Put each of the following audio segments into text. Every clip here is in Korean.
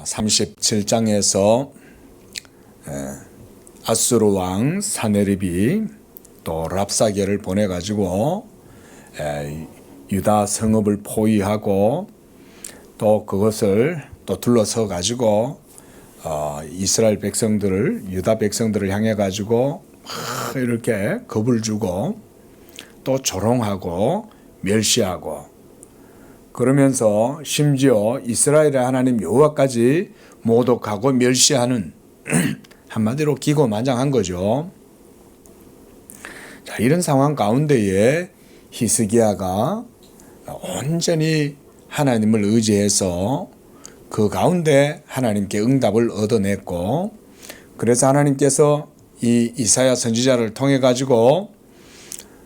37장에서 아수르 왕 사네립이 또 랍사게를 보내가지고 유다 성읍을 포위하고 또 그것을 또 둘러서 가지고 이스라엘 백성들을, 유다 백성들을 향해 가지고 이렇게 겁을 주고 또 조롱하고 멸시하고, 그러면서 심지어 이스라엘의 하나님 여호와까지 모독하고 멸시하는 한마디로 기고만장한 거죠. 자, 이런 상황 가운데에 히스기야가 온전히 하나님을 의지해서 그 가운데 하나님께 응답을 얻어냈고, 그래서 하나님께서 이 이사야 선지자를 통해 가지고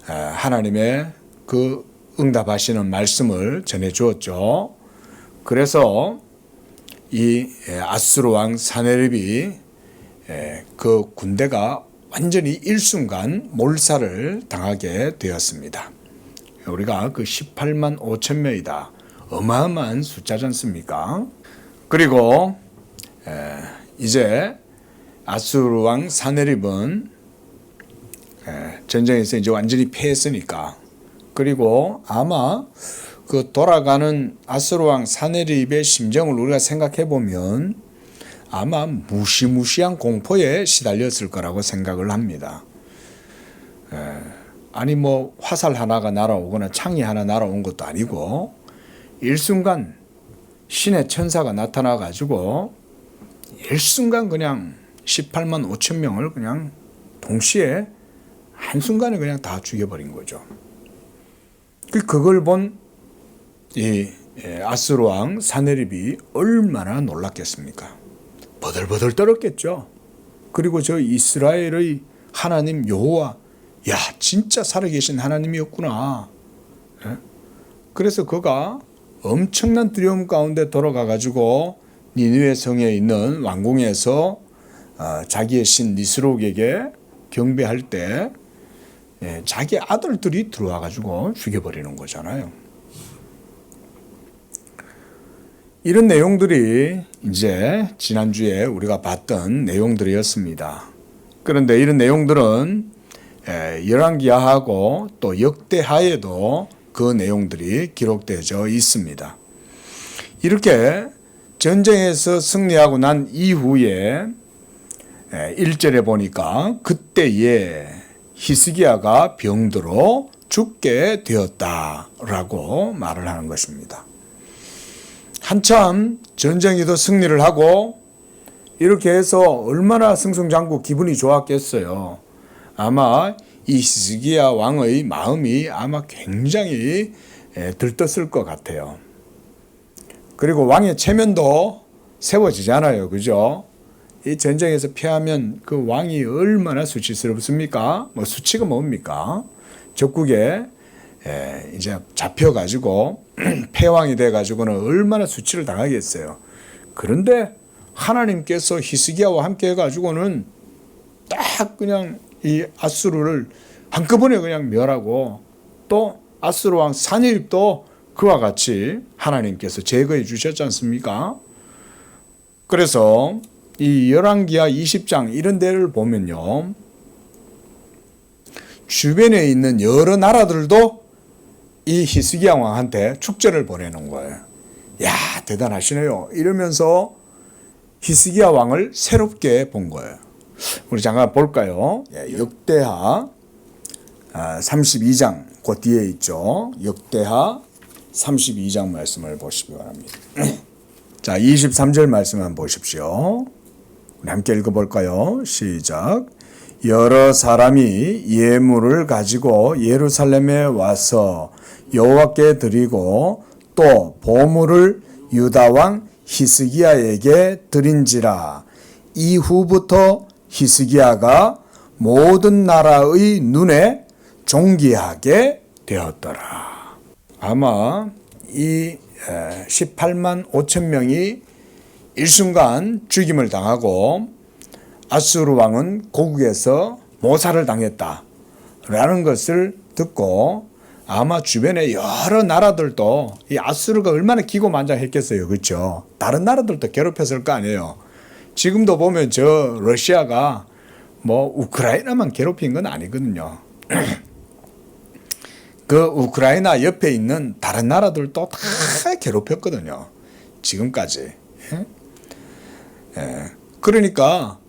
하나님의 그 응답하시는 말씀을 전해 주었죠. 그래서 이 아수르 왕 사네립이 그 군대가 완전히 일순간 몰살을 당하게 되었습니다. 우리가 그 18만 5천 명이다. 어마어마한 숫자지 않습니까? 그리고 이제 아수르 왕 사네립은 전쟁에서 이제 완전히 패했으니까, 그리고 아마 그 돌아가는 아수르 왕 사네립의 심정을 우리가 생각해 보면 아마 무시무시한 공포에 시달렸을 거라고 생각을 합니다. 아니 뭐 화살 하나가 날아오거나 창이 하나 날아온 것도 아니고 일순간 신의 천사가 나타나 가지고 일순간 그냥 18만 5천 명을 그냥 동시에 한순간에 그냥 다 죽여버린 거죠. 그걸 본 이 아수르 왕 사네립이 얼마나 놀랐겠습니까? 버들버들 떨었겠죠. 그리고 저 이스라엘의 하나님 여호와, 야 진짜 살아계신 하나님이었구나. 그래서 그가 엄청난 두려움 가운데 돌아가 가지고 니느웨 성에 있는 왕궁에서 자기의 신 니스록에게 경배할 때 자기 아들들이 들어와 가지고 죽여버리는 거잖아요. 이런 내용들이 이제 지난주에 우리가 봤던 내용들이었습니다. 그런데 이런 내용들은 열왕기하하고 또 역대하에도 그 내용들이 기록되어 있습니다. 이렇게 전쟁에서 승리하고 난 이후에 1절에 보니까 그때에 히스기야가 병들어 죽게 되었다라고 말을 하는 것입니다. 한참 전쟁에도 승리를 하고 이렇게 해서 얼마나 승승장구 기분이 좋았겠어요. 아마 이 히스기야 왕의 마음이 아마 굉장히 들떴을 것 같아요. 그리고 왕의 체면도 세워지잖아요. 그죠? 이 전쟁에서 패하면 그 왕이 얼마나 수치스럽습니까? 뭐 수치가 뭡니까? 적국에 이제 잡혀가지고 패왕이 돼가지고는 얼마나 수치를 당하겠어요. 그런데 하나님께서 히스기야와 함께 해가지고는 딱 그냥 이 아수르를 한꺼번에 그냥 멸하고, 또 아수르 왕 사네립도 그와 같이 하나님께서 제거해 주셨지 않습니까? 그래서 이 열왕기하 20장 이런 데를 보면요, 주변에 있는 여러 나라들도 이 히스기야 왕한테 축전을 보내는 거예요. 야 대단하시네요 이러면서 히스기야 왕을 새롭게 본 거예요. 우리 잠깐 볼까요? 역대하 32장 그 뒤에 있죠. 역대하 32장 말씀을 보시기 바랍니다. 자, 23절 말씀 한번 보십시오. 우리 함께 읽어볼까요? 시작. 여러 사람이 예물을 가지고 예루살렘에 와서 여호와께 드리고 또 보물을 유다 왕 히스기야에게 드린지라. 이후부터 히스기야가 모든 나라의 눈에 존귀하게 되었더라. 아마 이 18만 5천 명이 일순간 죽임을 당하고 아수르 왕은 고국에서 모살을 당했다라는 것을 듣고 아마 주변에 여러 나라들도 이 아수르가 얼마나 기고만장했겠어요. 그렇죠? 다른 나라들도 괴롭혔을 거 아니에요. 지금도 보면 저 러시아가 뭐 우크라이나만 괴롭힌 건 아니거든요. 그 우크라이나 옆에 있는 다른 나라들도 다 괴롭혔거든요. 지금까지. 예. 그러니까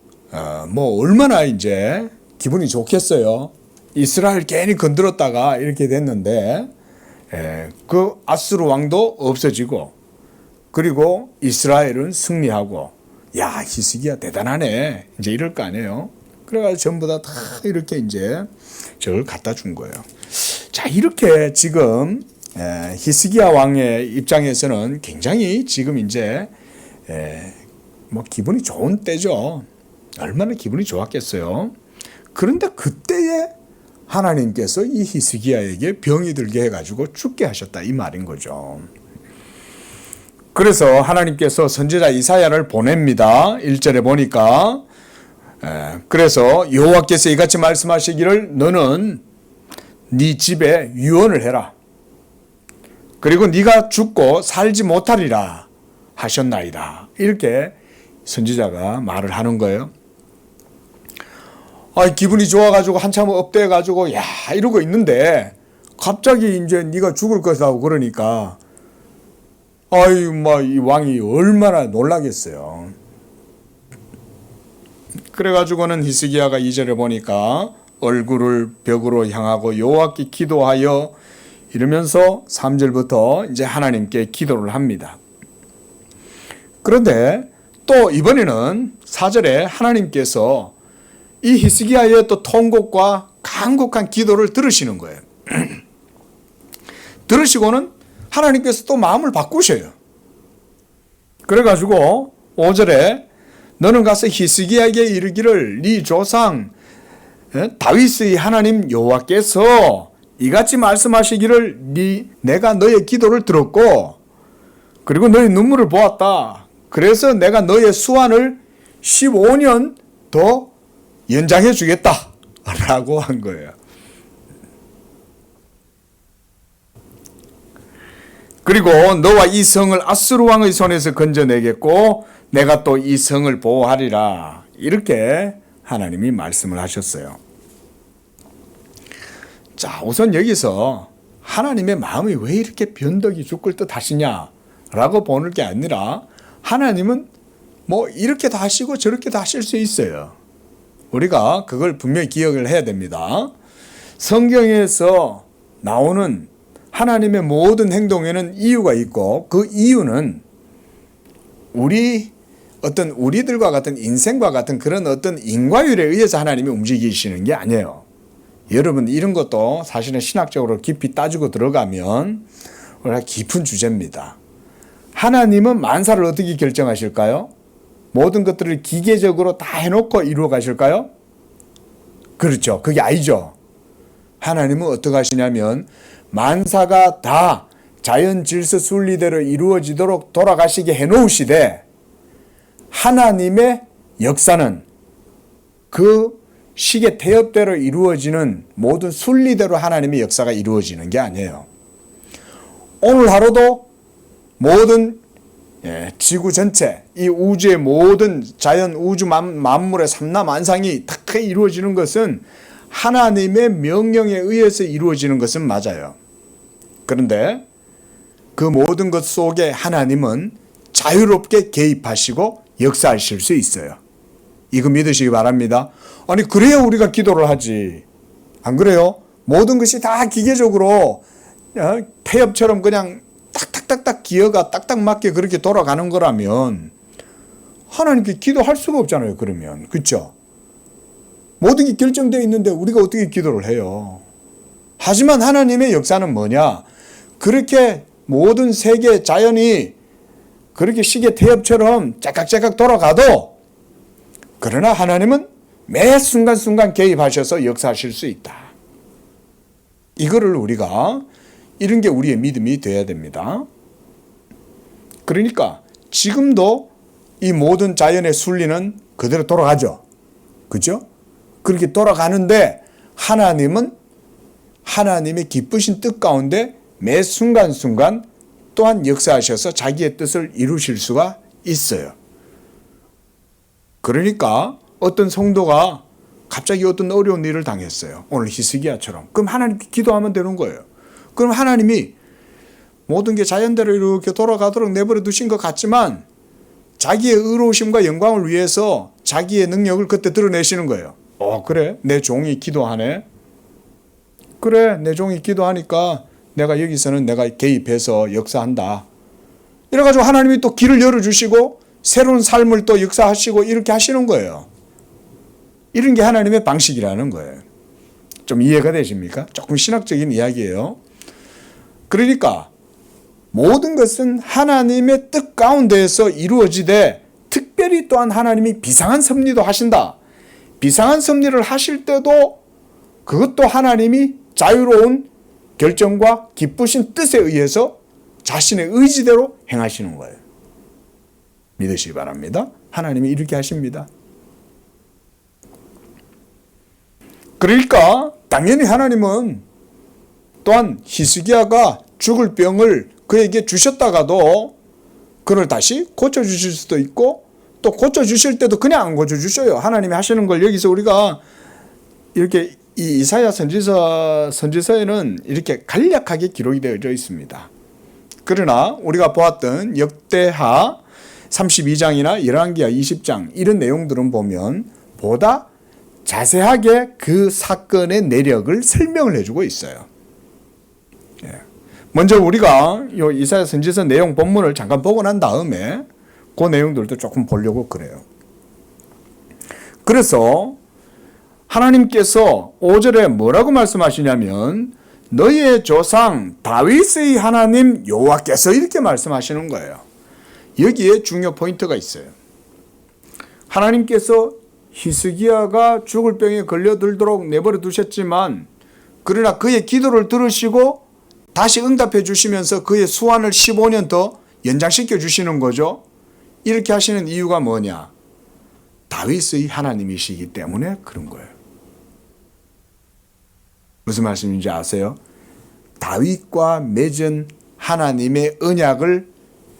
뭐 얼마나 이제 기분이 좋겠어요. 이스라엘 괜히 건드렸다가 이렇게 됐는데 그 아수르 왕도 없어지고 그리고 이스라엘은 승리하고 야 히스기야 대단하네 이제 이럴 거 아니에요. 그래가지고 전부 다 이렇게 이제 저걸 갖다 준 거예요. 자 이렇게 지금 히스기야 왕의 입장에서는 굉장히 지금 이제 뭐 기분이 좋은 때죠. 얼마나 기분이 좋았겠어요. 그런데 그때에 하나님께서 이 히스기야에게 병이 들게 해가지고 죽게 하셨다 이 말인 거죠. 그래서 하나님께서 선지자 이사야를 보냅니다. 1절에 보니까 그래서 여호와께서 이같이 말씀하시기를 너는 네 집에 유언을 해라. 그리고 네가 죽고 살지 못하리라 하셨나이다. 이렇게 선지자가 말을 하는 거예요. 기분이 좋아가지고 한참 업돼가지고 야 이러고 있는데 갑자기 이제 네가 죽을 것이라고 그러니까 이 왕이 얼마나 놀라겠어요. 그래가지고는 히스기야가 2절에 보니까 얼굴을 벽으로 향하고 여호와께 기도하여 이러면서 3절부터 이제 하나님께 기도를 합니다. 그런데 또 이번에는 4절에 하나님께서 이 히스기야의 또 통곡과 간곡한 기도를 들으시는 거예요. 들으시고는 하나님께서 또 마음을 바꾸셔요. 그래가지고 5절에 너는 가서 히스기야에게 이르기를 네 조상 다윗의 하나님 여호와께서 이같이 말씀하시기를 내가 너의 기도를 들었고 그리고 너의 눈물을 보았다. 그래서 내가 너의 수완을 15년 더 연장해 주겠다 라고 한 거예요. 그리고 너와 이 성을 아수르 왕의 손에서 건져내겠고 내가 또 이 성을 보호하리라 이렇게 하나님이 말씀을 하셨어요. 자 우선 여기서 하나님의 마음이 왜 이렇게 변덕이 죽을 듯 하시냐 라고 보는 게 아니라 하나님은 뭐 이렇게도 하시고 저렇게도 하실 수 있어요. 우리가 그걸 분명히 기억을 해야 됩니다. 성경에서 나오는 하나님의 모든 행동에는 이유가 있고 그 이유는 우리들과 같은 인생과 같은 그런 어떤 인과율에 의해서 하나님이 움직이시는 게 아니에요. 여러분 이런 것도 사실은 신학적으로 깊이 따지고 들어가면 우리가 깊은 주제입니다. 하나님은 만사를 어떻게 결정하실까요? 모든 것들을 기계적으로 다 해놓고 이루어 가실까요? 그렇죠. 그게 아니죠. 하나님은 어떻게 하시냐면 만사가 다 자연 질서 순리대로 이루어지도록 돌아가시게 해놓으시되 하나님의 역사는 그 시계 태엽대로 이루어지는 모든 순리대로 하나님의 역사가 이루어지는 게 아니에요. 오늘 하루도 모든 지구 전체, 이 우주의 모든 자연 우주 만물의 삼라만상이 딱 이루어지는 것은 하나님의 명령에 의해서 이루어지는 것은 맞아요. 그런데 그 모든 것 속에 하나님은 자유롭게 개입하시고 역사하실 수 있어요. 이거 믿으시기 바랍니다. 아니 그래야 우리가 기도를 하지. 안 그래요? 모든 것이 다 기계적으로 폐업처럼 그냥 딱딱딱딱 기어가 딱딱 맞게 그렇게 돌아가는 거라면 하나님께 기도할 수가 없잖아요. 그러면 그렇죠? 모든 게 결정되어 있는데 우리가 어떻게 기도를 해요? 하지만 하나님의 역사는 뭐냐? 그렇게 모든 세계 자연이 그렇게 시계 태엽처럼 째깍째깍 돌아가도 그러나 하나님은 매 순간순간 개입하셔서 역사하실 수 있다. 이거를 우리가 이런 게 우리의 믿음이 되어야 됩니다. 그러니까 지금도 이 모든 자연의 순리는 그대로 돌아가죠. 그죠? 그렇게 돌아가는데 하나님은 하나님의 기쁘신 뜻 가운데 매 순간순간 또한 역사하셔서 자기의 뜻을 이루실 수가 있어요. 그러니까 어떤 성도가 갑자기 어떤 어려운 일을 당했어요. 오늘 히스기야처럼. 그럼 하나님께 기도하면 되는 거예요. 그럼 하나님이 모든 게 자연대로 이렇게 돌아가도록 내버려 두신 것 같지만 자기의 의로우심과 영광을 위해서 자기의 능력을 그때 드러내시는 거예요. 그래? 내 종이 기도하네? 그래, 내 종이 기도하니까 내가 여기서는 내가 개입해서 역사한다. 이래가지고 하나님이 또 길을 열어주시고 새로운 삶을 또 역사하시고 이렇게 하시는 거예요. 이런 게 하나님의 방식이라는 거예요. 좀 이해가 되십니까? 조금 신학적인 이야기예요. 그러니까 모든 것은 하나님의 뜻 가운데에서 이루어지되 특별히 또한 하나님이 비상한 섭리도 하신다. 비상한 섭리를 하실 때도 그것도 하나님이 자유로운 결정과 기쁘신 뜻에 의해서 자신의 의지대로 행하시는 거예요. 믿으시기 바랍니다. 하나님이 이렇게 하십니다. 그러니까 당연히 하나님은 또한 히스기야가 죽을 병을 그에게 주셨다가도 그걸 다시 고쳐주실 수도 있고 또 고쳐주실 때도 그냥 안 고쳐주셔요. 하나님이 하시는 걸 여기서 우리가 이렇게 이 이사야 선지서에는 이렇게 간략하게 기록이 되어져 있습니다. 그러나 우리가 보았던 역대하 32장이나 열왕기하 20장 이런 내용들은 보면 보다 자세하게 그 사건의 내력을 설명을 해주고 있어요. 먼저 우리가 이 이사야 선지서 내용 본문을 잠깐 보고 난 다음에 그 내용들도 조금 보려고 그래요. 그래서 하나님께서 5절에 뭐라고 말씀하시냐면 너희의 조상 다윗의 하나님 여호와께서 이렇게 말씀하시는 거예요. 여기에 중요 포인트가 있어요. 하나님께서 히스기야가 죽을 병에 걸려들도록 내버려 두셨지만 그러나 그의 기도를 들으시고 다시 응답해 주시면서 그의 수완을 15년 더 연장시켜 주시는 거죠. 이렇게 하시는 이유가 뭐냐? 다윗의 하나님이시기 때문에 그런 거예요. 무슨 말씀인지 아세요? 다윗과 맺은 하나님의 언약을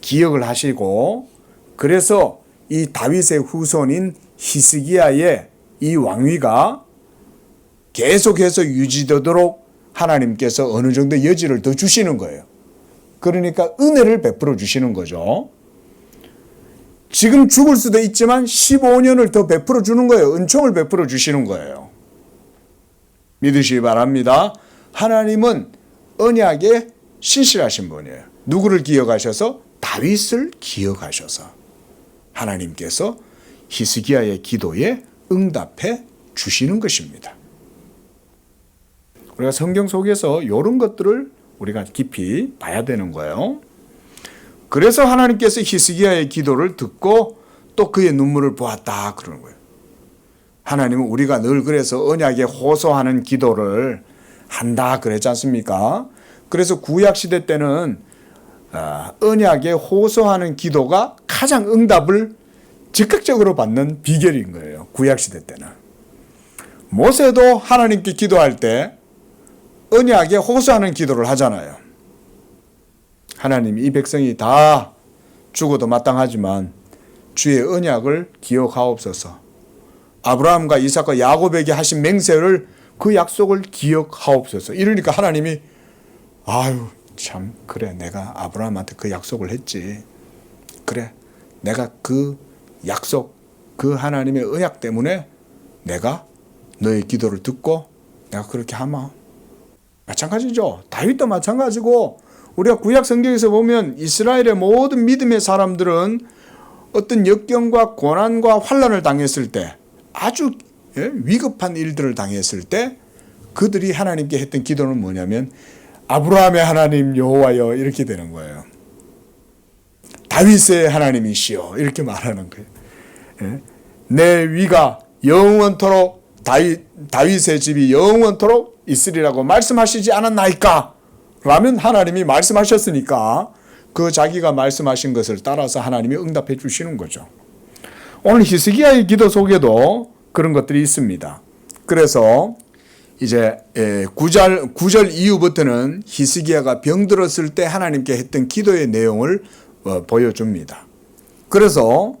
기억을 하시고 그래서 이 다윗의 후손인 히스기야의 이 왕위가 계속해서 유지되도록 하나님께서 어느 정도 여지를 더 주시는 거예요. 그러니까 은혜를 베풀어 주시는 거죠. 지금 죽을 수도 있지만 15년을 더 베풀어 주는 거예요. 은총을 베풀어 주시는 거예요. 믿으시기 바랍니다. 하나님은 언약에 신실하신 분이에요. 누구를 기억하셔서? 다윗을 기억하셔서 하나님께서 히스기야의 기도에 응답해 주시는 것입니다. 우리가 성경 속에서 이런 것들을 우리가 깊이 봐야 되는 거예요. 그래서 하나님께서 히스기야의 기도를 듣고 또 그의 눈물을 보았다 그러는 거예요. 하나님은 우리가 늘 그래서 언약에 호소하는 기도를 한다 그랬지 않습니까? 그래서 구약시대 때는 언약에 호소하는 기도가 가장 응답을 즉각적으로 받는 비결인 거예요. 구약시대 때는. 모세도 하나님께 기도할 때 언약에 호소하는 기도를 하잖아요. 하나님, 이 백성이 다 죽어도 마땅하지만 주의 언약을 기억하옵소서. 아브라함과 이삭과 야곱에게 하신 맹세를 그 약속을 기억하옵소서. 이러니까 하나님이 아유 참 그래 내가 아브라함한테 그 약속을 했지. 그래 내가 그 약속 그 하나님의 언약 때문에 내가 너의 기도를 듣고 내가 그렇게 하마. 마찬가지죠. 다윗도 마찬가지고 우리가 구약 성경에서 보면 이스라엘의 모든 믿음의 사람들은 어떤 역경과 고난과 환난을 당했을 때 아주 위급한 일들을 당했을 때 그들이 하나님께 했던 기도는 뭐냐면 아브라함의 하나님 여호와여 이렇게 되는 거예요. 다윗의 하나님이시여 이렇게 말하는 거예요. 내 위가 영원토록 다윗의 집이 영원토록 있으리라고 말씀하시지 않았나이까? 라면 하나님이 말씀하셨으니까 그 자기가 말씀하신 것을 따라서 하나님이 응답해 주시는 거죠. 오늘 히스기야의 기도 속에도 그런 것들이 있습니다. 그래서 이제 9절 이후부터는 히스기야가 병들었을 때 하나님께 했던 기도의 내용을 보여줍니다. 그래서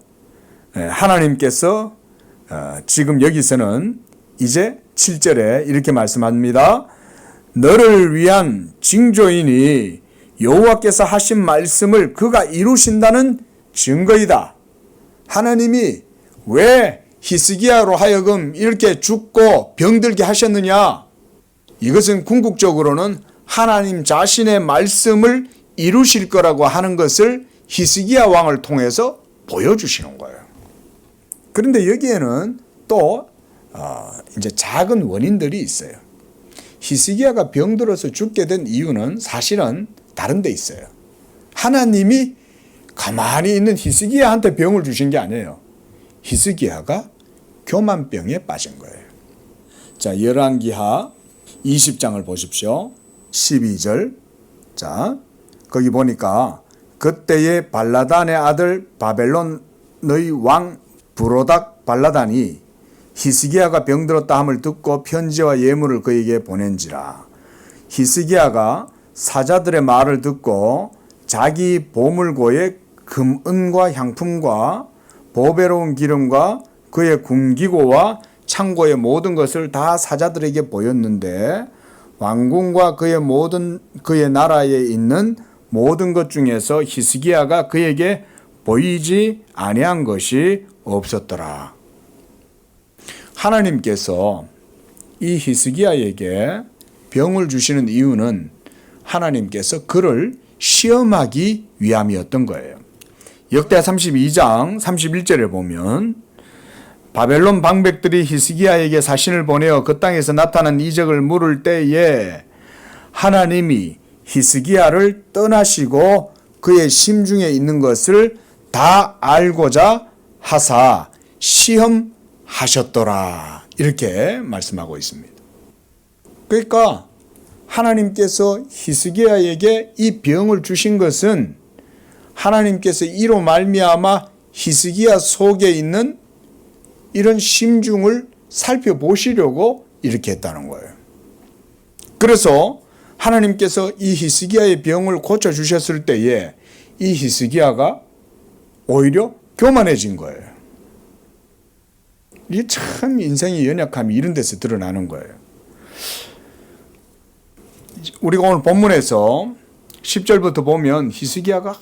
하나님께서 지금 여기서는 이제 7절에 이렇게 말씀합니다. 너를 위한 징조이니 여호와께서 하신 말씀을 그가 이루신다는 증거이다. 하나님이 왜 히스기야로 하여금 이렇게 죽고 병들게 하셨느냐? 이것은 궁극적으로는 하나님 자신의 말씀을 이루실 거라고 하는 것을 히스기야 왕을 통해서 보여주시는 거예요. 그런데 여기에는 또 이제 작은 원인들이 있어요. 히스기야가 병들어서 죽게 된 이유는 사실은 다른 데 있어요. 하나님이 가만히 있는 히스기야한테 병을 주신 게 아니에요. 히스기야가 교만병에 빠진 거예요. 자, 열왕기하 20장을 보십시오. 12절. 자, 거기 보니까 그때의 발라단의 아들 바벨론의 왕 브로닥 발라단이 히스기야가 병들었다 함을 듣고 편지와 예물을 그에게 보낸지라. 히스기야가 사자들의 말을 듣고 자기 보물고에 금은과 향품과 보배로운 기름과 그의 군기고와 창고의 모든 것을 다 사자들에게 보였는데 왕궁과 그의 나라에 있는 모든 것 중에서 히스기야가 그에게 보이지 아니한 것이 없었더라. 하나님께서 이 히스기야에게 병을 주시는 이유는 하나님께서 그를 시험하기 위함이었던 거예요. 역대 32장 31절에 보면 바벨론 방백들이 히스기야에게 사신을 보내어 그 땅에서 나타난 이적을 물을 때에 하나님이 히스기야를 떠나시고 그의 심중에 있는 것을 다 알고자 하사 시험하셨더라. 이렇게 말씀하고 있습니다. 그러니까 하나님께서 히스기야에게 이 병을 주신 것은 하나님께서 이로 말미암아 히스기야 속에 있는 이런 심중을 살펴보시려고 이렇게 했다는 거예요. 그래서 하나님께서 이 히스기야의 병을 고쳐주셨을 때에 이 히스기야가 오히려 교만해진 거예요. 이게 참 인생의 연약함이 이런 데서 드러나는 거예요. 우리가 오늘 본문에서 10절부터 보면 히스기야가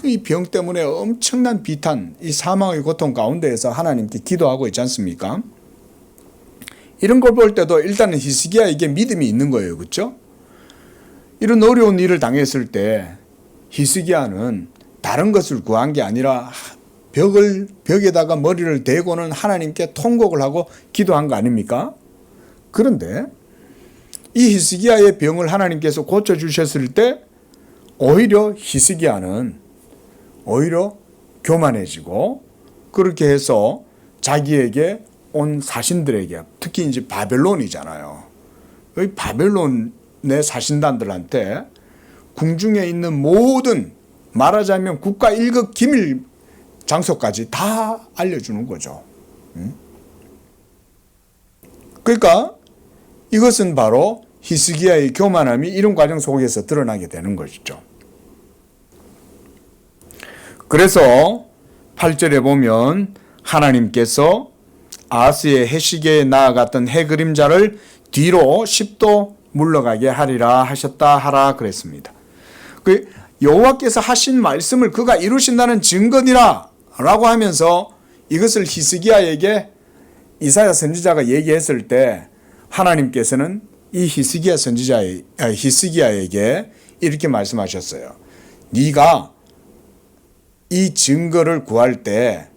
이 병 때문에 엄청난 비탄, 이 사망의 고통 가운데에서 하나님께 기도하고 있지 않습니까? 이런 걸 볼 때도 일단은 히스기야에게 믿음이 있는 거예요. 그렇죠? 이런 어려운 일을 당했을 때 히스기야는 다른 것을 구한 게 아니라 벽에다가 머리를 대고는 하나님께 통곡을 하고 기도한 거 아닙니까? 그런데 이 히스기야의 병을 하나님께서 고쳐주셨을 때 오히려 히스기야는 오히려 교만해지고 그렇게 해서 자기에게 온 사신들에게 특히 이제 바벨론이잖아요. 이 바벨론의 사신단들한테 궁중에 있는 모든 말하자면 국가 1급 기밀 장소까지 다 알려주는 거죠. 그러니까 이것은 바로 히스기야의 교만함이 이런 과정 속에서 드러나게 되는 것이죠. 그래서 8절에 보면 하나님께서 아하스의 해시계에 나아갔던 해 그림자를 뒤로 10도 물러가게 하리라 하셨다 하라 그랬습니다. 그 여호와께서 하신 말씀을 그가 이루신다는 증거니라 라고 하면서 이것을 히스기야에게 이사야 선지자가 얘기했을 때 하나님께서는 이 히스기야에게 이렇게 말씀하셨어요. 네가 이 증거를 구할 때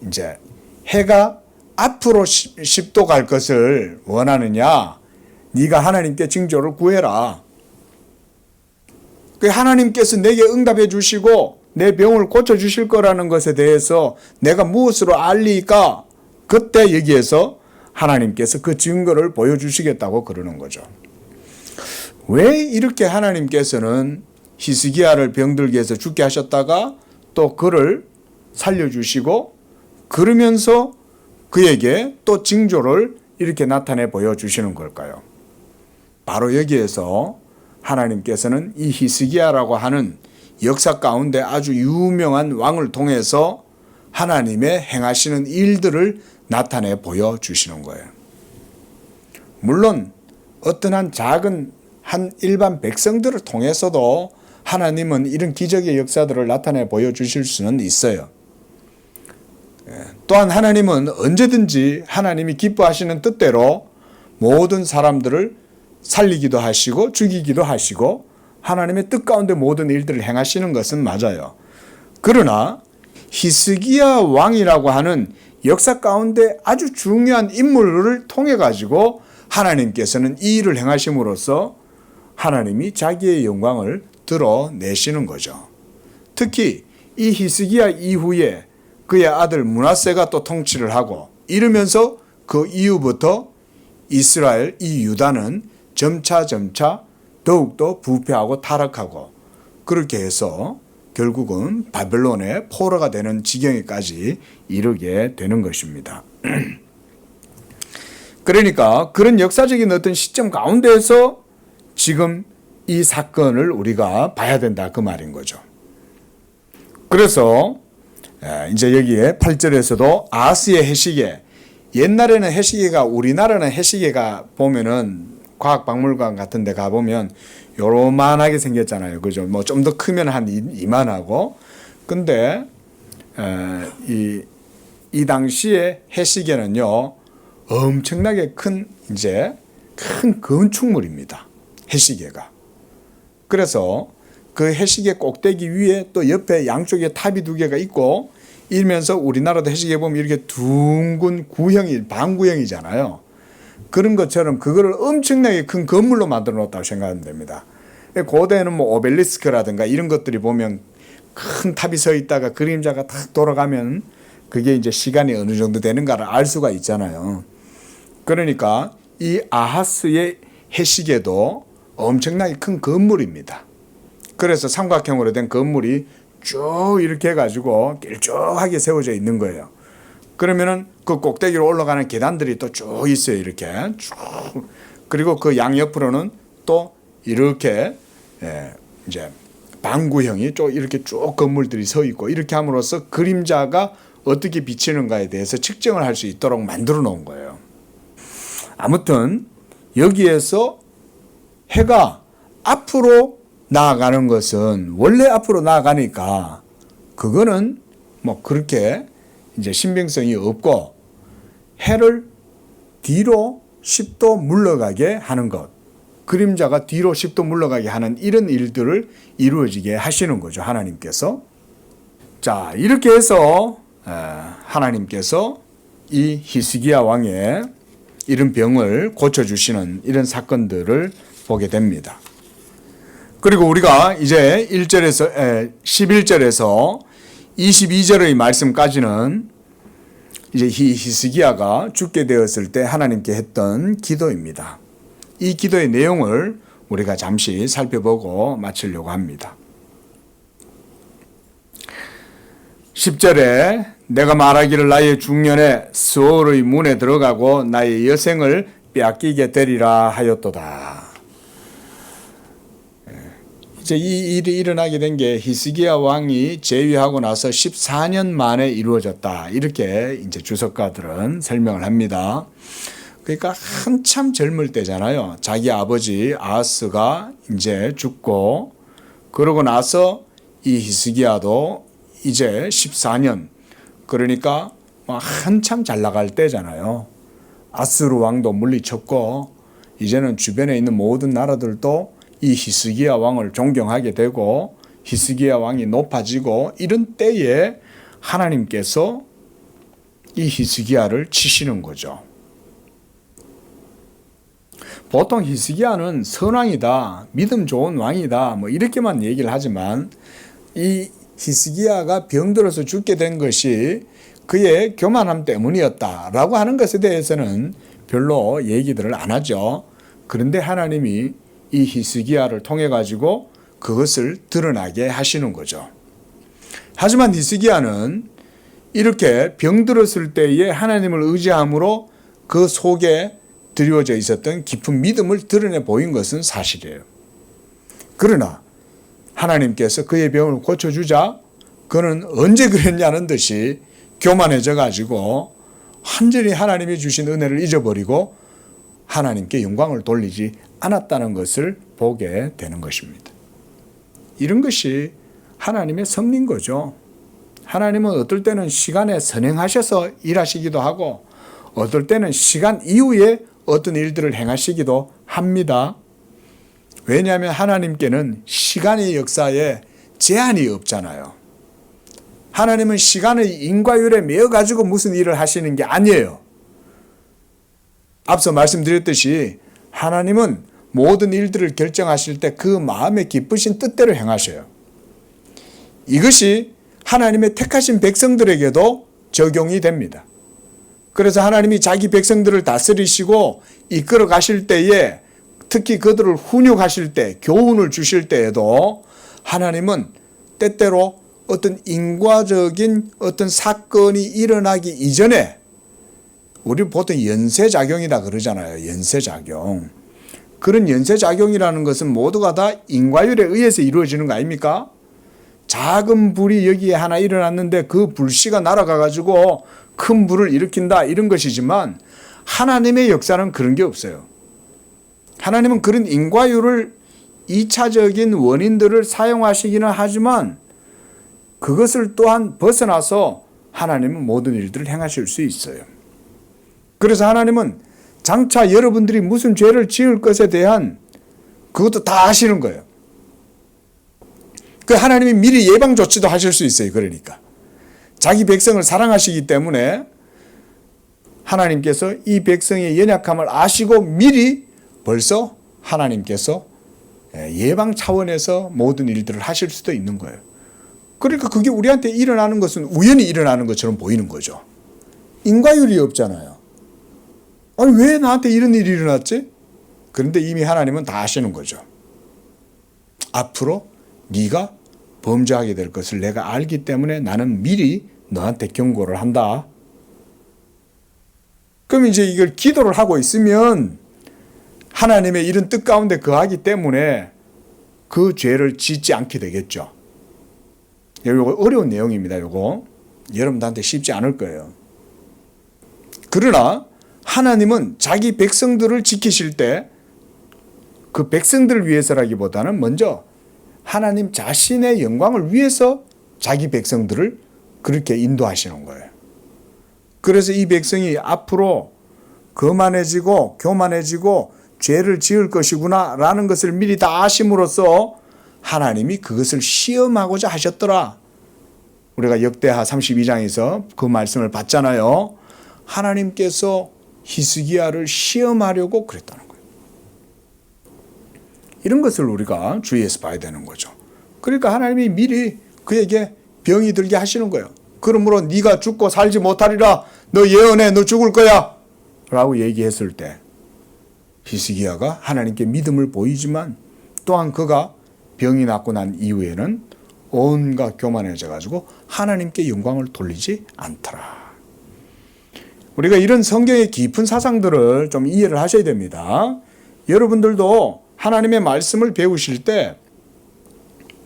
이제 해가 앞으로 10도 갈 것을 원하느냐? 네가 하나님께 징조를 구해라. 하나님께서 내게 응답해 주시고 내 병을 고쳐 주실 거라는 것에 대해서 내가 무엇으로 알리까? 그때 여기에서 하나님께서 그 증거를 보여주시겠다고 그러는 거죠. 왜 이렇게 하나님께서는 히스기야를 병들게 해서 죽게 하셨다가 또 그를 살려주시고 그러면서 그에게 또 징조를 이렇게 나타내 보여주시는 걸까요? 바로 여기에서 하나님께서는 이 히스기야라고 하는 역사 가운데 아주 유명한 왕을 통해서 하나님의 행하시는 일들을 나타내 보여주시는 거예요. 물론 어떤 한 작은 한 일반 백성들을 통해서도 하나님은 이런 기적의 역사들을 나타내 보여주실 수는 있어요. 또한 하나님은 언제든지 하나님이 기뻐하시는 뜻대로 모든 사람들을 살리기도 하시고 죽이기도 하시고 하나님의 뜻 가운데 모든 일들을 행하시는 것은 맞아요. 그러나 히스기야 왕이라고 하는 역사 가운데 아주 중요한 인물을 통해 가지고 하나님께서는 이 일을 행하심으로써 하나님이 자기의 영광을 드러내시는 거죠. 특히 이 히스기야 이후에 그의 아들 므낫세가 또 통치를 하고 이러면서 그 이후부터 이스라엘 이 유다는 점차 더욱더 부패하고 타락하고 그렇게 해서 결국은 바벨론의 포로가 되는 지경에까지 이르게 되는 것입니다. 그러니까 그런 역사적인 어떤 시점 가운데에서 지금 이 사건을 우리가 봐야 된다 그 말인 거죠. 그래서 이제 여기에 8절에서도 아하스의 해시계, 옛날에는 해시계가 우리나라는 해시계가 보면은 과학박물관 같은 데 가보면 요만하게 생겼잖아요. 그죠? 뭐 좀 더 크면 한 이만하고. 근데 이 당시에 해시계는요. 엄청나게 큰 건축물입니다. 해시계가. 그래서 그 해시계 꼭대기 위에 또 옆에 양쪽에 탑이 두 개가 있고 이러면서 우리나라도 해시계 보면 이렇게 둥근 반구형이잖아요. 그런 것처럼 그거를 엄청나게 큰 건물로 만들어 놓았다고 생각하면 됩니다. 고대에는 뭐 오벨리스크라든가 이런 것들이 보면 큰 탑이 서 있다가 그림자가 탁 돌아가면 그게 이제 시간이 어느 정도 되는가를 알 수가 있잖아요. 그러니까 이 아하스의 해시계도 엄청나게 큰 건물입니다. 그래서 삼각형으로 된 건물이 쭉 이렇게 해가지고 길쭉하게 세워져 있는 거예요. 그러면은 그 꼭대기로 올라가는 계단들이 또 쭉 있어요. 이렇게 쭉. 그리고 그 양옆으로는 또 이렇게 이제 방구형이 이렇게 쭉 건물들이 서 있고 이렇게 함으로써 그림자가 어떻게 비치는가에 대해서 측정을 할 수 있도록 만들어 놓은 거예요. 아무튼 여기에서 해가 앞으로 나아가는 것은 원래 앞으로 나아가니까 그거는 뭐 그렇게 이제 신빙성이 없고 해를 뒤로 10도 물러가게 하는 것, 그림자가 뒤로 10도 물러가게 하는 이런 일들을 이루어지게 하시는 거죠. 하나님께서. 자, 이렇게 해서 하나님께서 이 히스기야 왕의 이런 병을 고쳐주시는 이런 사건들을 보게 됩니다. 그리고 우리가 이제 11절에서 22절의 말씀까지는 이제 히스기야가 죽게 되었을 때 하나님께 했던 기도입니다. 이 기도의 내용을 우리가 잠시 살펴보고 마치려고 합니다. 10절에 내가 말하기를 나의 중년에 스올의 문에 들어가고 나의 여생을 빼앗기게 되리라 하였도다. 이제 이 일이 일어나게 된 게 히스기야 왕이 재위하고 나서 14년 만에 이루어졌다. 이렇게 이제 주석가들은 설명을 합니다. 그러니까 한참 젊을 때잖아요. 자기 아버지 아하스가 이제 죽고 그러고 나서 이 히스기야도 이제 14년, 그러니까 한참 잘 나갈 때잖아요. 아스루 왕도 물리쳤고 이제는 주변에 있는 모든 나라들도 이 히스기야 왕을 존경하게 되고 히스기야 왕이 높아지고 이런 때에 하나님께서 이 히스기야를 치시는 거죠. 보통 히스기야는 선왕이다, 믿음 좋은 왕이다, 뭐 이렇게만 얘기를 하지만 이 히스기야가 병들어서 죽게 된 것이 그의 교만함 때문이었다라고 하는 것에 대해서는 별로 얘기들을 안 하죠. 그런데 하나님이 이 히스기야를 통해 가지고 그것을 드러나게 하시는 거죠. 하지만 히스기야는 이렇게 병들었을 때에 하나님을 의지함으로 그 속에 드리워져 있었던 깊은 믿음을 드러내 보인 것은 사실이에요. 그러나 하나님께서 그의 병을 고쳐주자 그는 언제 그랬냐는 듯이 교만해져 가지고 완전히 하나님이 주신 은혜를 잊어버리고 하나님께 영광을 돌리지 않았다는 것을 보게 되는 것입니다. 이런 것이 하나님의 섭리인 거죠. 하나님은 어떨 때는 시간에 선행하셔서 일하시기도 하고 어떨 때는 시간 이후에 어떤 일들을 행하시기도 합니다. 왜냐하면 하나님께는 시간의 역사에 제한이 없잖아요. 하나님은 시간의 인과율에 매여 가지고 무슨 일을 하시는 게 아니에요. 앞서 말씀드렸듯이 하나님은 모든 일들을 결정하실 때 그 마음에 기쁘신 뜻대로 행하셔요. 이것이 하나님의 택하신 백성들에게도 적용이 됩니다. 그래서 하나님이 자기 백성들을 다스리시고 이끌어 가실 때에 특히 그들을 훈육하실 때, 교훈을 주실 때에도 하나님은 때때로 어떤 인과적인 어떤 사건이 일어나기 이전에 우리 보통 연쇄작용이라 그러잖아요. 연쇄작용. 그런 연쇄작용이라는 것은 모두가 다 인과율에 의해서 이루어지는 거 아닙니까? 작은 불이 여기에 하나 일어났는데 그 불씨가 날아가 가지고 큰 불을 일으킨다 이런 것이지만 하나님의 역사는 그런 게 없어요. 하나님은 그런 인과율을 2차적인 원인들을 사용하시기는 하지만 그것을 또한 벗어나서 하나님은 모든 일들을 행하실 수 있어요. 그래서 하나님은 장차 여러분들이 무슨 죄를 지을 것에 대한 그것도 다 아시는 거예요. 그 하나님이 미리 예방 조치도 하실 수 있어요. 그러니까 자기 백성을 사랑하시기 때문에 하나님께서 이 백성의 연약함을 아시고 미리 벌써 하나님께서 예방 차원에서 모든 일들을 하실 수도 있는 거예요. 그러니까 그게 우리한테 일어나는 것은 우연히 일어나는 것처럼 보이는 거죠. 인과율이 없잖아요. 아니 왜 나한테 이런 일이 일어났지? 그런데 이미 하나님은 다 아시는 거죠. 앞으로 네가 범죄하게 될 것을 내가 알기 때문에 나는 미리 너한테 경고를 한다. 그럼 이제 이걸 기도를 하고 있으면 하나님의 이런 뜻 가운데 거하기 때문에 그 죄를 짓지 않게 되겠죠. 이거 어려운 내용입니다. 이거 여러분들한테 쉽지 않을 거예요. 그러나 하나님은 자기 백성들을 지키실 때 그 백성들을 위해서라기보다는 먼저 하나님 자신의 영광을 위해서 자기 백성들을 그렇게 인도하시는 거예요. 그래서 이 백성이 앞으로 거만해지고 교만해지고 죄를 지을 것이구나 라는 것을 미리 다 아심으로써 하나님이 그것을 시험하고자 하셨더라. 우리가 역대하 32장에서 그 말씀을 봤잖아요. 하나님께서 히스기야를 시험하려고 그랬다는 거예요. 이런 것을 우리가 주의해서 봐야 되는 거죠. 그러니까 하나님이 미리 그에게 병이 들게 하시는 거예요. 그러므로 네가 죽고 살지 못하리라. 너 예언해. 너 죽을 거야. 라고 얘기했을 때 히스기야가 하나님께 믿음을 보이지만 또한 그가 병이 낫고 난 이후에는 온갖 교만해져 가지고 하나님께 영광을 돌리지 않더라. 우리가 이런 성경의 깊은 사상들을 좀 이해를 하셔야 됩니다. 여러분들도 하나님의 말씀을 배우실 때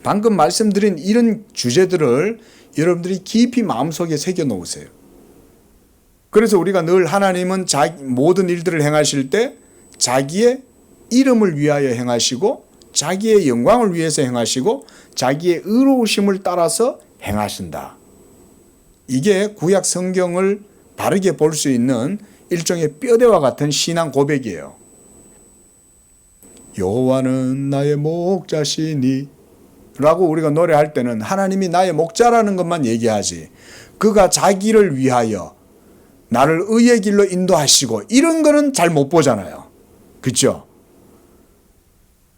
방금 말씀드린 이런 주제들을 여러분들이 깊이 마음속에 새겨 놓으세요. 그래서 우리가 늘 하나님은 모든 일들을 행하실 때 자기의 이름을 위하여 행하시고 자기의 영광을 위해서 행하시고 자기의 의로우심을 따라서 행하신다. 이게 구약 성경을 바르게 볼 수 있는 일종의 뼈대와 같은 신앙 고백이에요. 여호와는 나의 목자시니 라고 우리가 노래할 때는 하나님이 나의 목자라는 것만 얘기하지 그가 자기를 위하여 나를 의의 길로 인도하시고 이런 거는 잘 못 보잖아요. 그렇죠?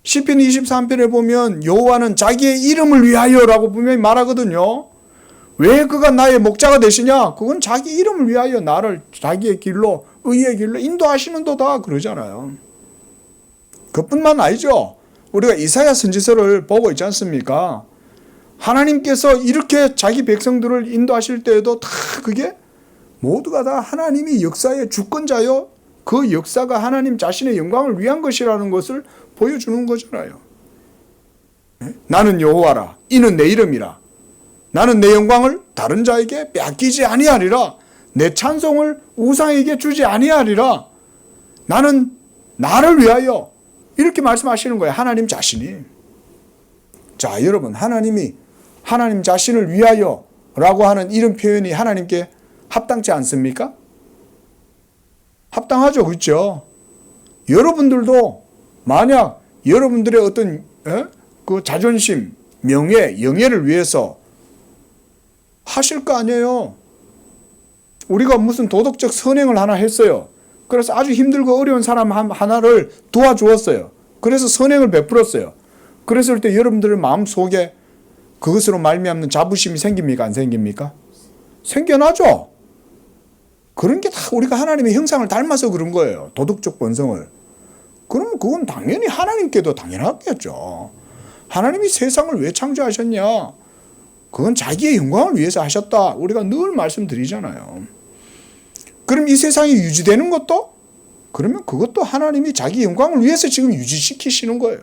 시편 23편에 보면 여호와는 자기의 이름을 위하여라고 분명히 말하거든요. 왜 그가 나의 목자가 되시냐? 그건 자기 이름을 위하여 나를 자기의 길로 의의 길로 인도하시는도다 그러잖아요. 그뿐만 아니죠. 우리가 이사야 선지서를 보고 있지 않습니까? 하나님께서 이렇게 자기 백성들을 인도하실 때에도 다 그게 모두가 다 하나님이 역사의 주권자요, 그 역사가 하나님 자신의 영광을 위한 것이라는 것을 보여주는 거잖아요. 나는 여호와라, 이는 내 이름이라. 나는 내 영광을 다른 자에게 빼앗기지 아니하리라. 내 찬송을 우상에게 주지 아니하리라. 나는 나를 위하여, 이렇게 말씀하시는 거예요, 하나님 자신이. 자, 여러분, 하나님이 하나님 자신을 위하여 라고 하는 이런 표현이 하나님께 합당치 않습니까? 합당하죠. 그렇죠? 여러분들도 만약 여러분들의 어떤 그 자존심, 명예, 영예를 위해서 하실 거 아니에요. 우리가 무슨 도덕적 선행을 하나 했어요. 그래서 아주 힘들고 어려운 사람 하나를 도와주었어요. 그래서 선행을 베풀었어요. 그랬을 때 여러분들 마음속에 그것으로 말미암는 자부심이 생깁니까? 안 생깁니까? 생겨나죠. 그런 게 다 우리가 하나님의 형상을 닮아서 그런 거예요. 도덕적 본성을. 그러면 그건 당연히 하나님께도 당연하겠죠. 하나님이 세상을 왜 창조하셨냐? 그건 자기의 영광을 위해서 하셨다. 우리가 늘 말씀드리잖아요. 그럼 이 세상이 유지되는 것도? 그러면 그것도 하나님이 자기 영광을 위해서 지금 유지시키시는 거예요.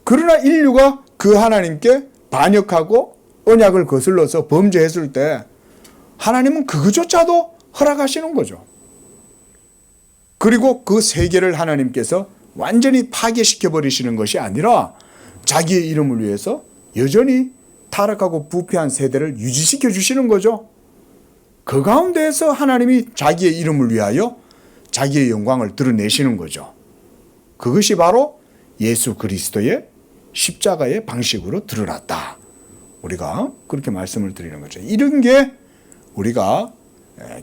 그러나 인류가 그 하나님께 반역하고 언약을 거슬러서 범죄했을 때 하나님은 그것조차도 허락하시는 거죠. 그리고 그 세계를 하나님께서 완전히 파괴시켜 버리시는 것이 아니라 자기의 이름을 위해서 여전히 타락하고 부패한 세대를 유지시켜 주시는 거죠. 그 가운데에서 하나님이 자기의 이름을 위하여 자기의 영광을 드러내시는 거죠. 그것이 바로 예수 그리스도의 십자가의 방식으로 드러났다. 우리가 그렇게 말씀을 드리는 거죠. 이런 게 우리가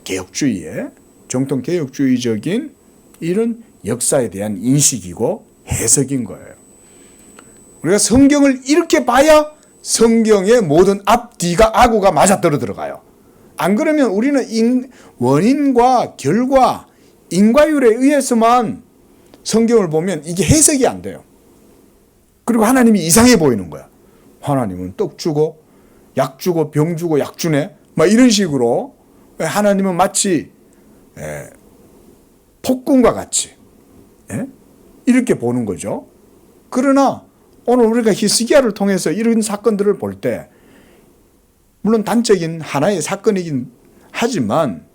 개혁주의의 정통 개혁주의적인 이런 역사에 대한 인식이고 해석인 거예요. 우리가 성경을 이렇게 봐야 성경의 모든 앞뒤가 아구가 맞아떨어 들어가요. 안 그러면 우리는 원인과 결과, 인과율에 의해서만 성경을 보면 이게 해석이 안 돼요. 그리고 하나님이 이상해 보이는 거야. 하나님은 떡 주고 약 주고 병 주고 약 주네. 막 이런 식으로 하나님은 마치 폭군과 같이 이렇게 보는 거죠. 그러나 오늘 우리가 히스기야를 통해서 이런 사건들을 볼 때 물론 단적인 하나의 사건이긴 하지만